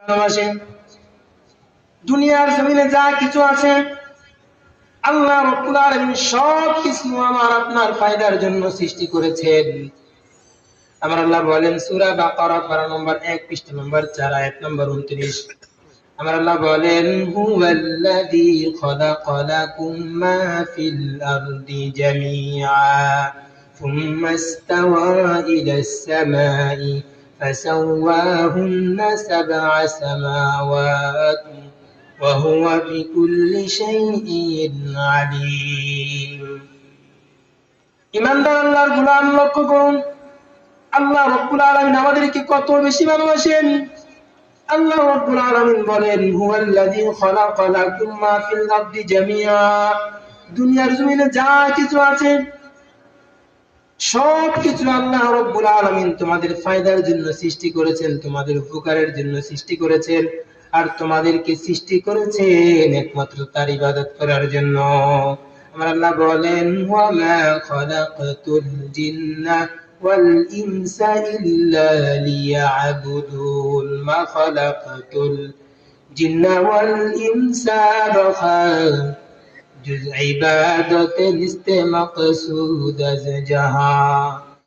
ভালোবাসেন। দুনিয়ার জমিনে যা কিছু আছে আল্লাহ রাব্বুল আলামিন সব কিছু আমার আপনার ফায়দার জন্য সৃষ্টি করেছেন। আমার আল্লাহ বলেন সূরা বাকারা পারা নম্বর 1 পৃষ্ঠা নম্বর 4 আয়াত নম্বর 29, আমার আল্লাহ বলেন হুয়াল্লাযী খালাকা লাকুম মা ফিল আরদি জামিআ সুম্মা ইসতাওয়া ইলাস সামাই ফাসাওয়াহুন্না সাবআ সামাওয়াত ওয়া হুয়া বিকুল্লি শাইইন আলীম। ঈমানদার আল্লাহর গোলাম, লক্ষ্য করুন আল্লাহ রাব্বুল আলামিন আমাদেরকে কত বেশি ভালোবাসেন। আল্লাহ রাব্বুল আলামিন বলেন হুয়াল্লাযী খালাকা লাকুম মা ফিল আরদি জামিআ, দুনিয়ার জমিনে যা কিছু আছে সব কিছু আল্লাহ রাব্বুল আলামিন তোমাদের ফায়দার জন্য সৃষ্টি করেছেন, তোমাদের উপকারের জন্য সৃষ্টি করেছেন। আর তোমাদেরকে সৃষ্টি করেছেন একমাত্র তার ইবাদত করার জন্য। আমার আল্লাহ বলেন ওয়া মা খালাকাতুল জিন্না ওয়াল ইনসা ইল্লা লিয়াবুদুন, মা খালাকাতুল জিন্না ওয়াল ইনসা বাখা जुज़ इबादत लिस्ते मक़सूद अज़ जहां।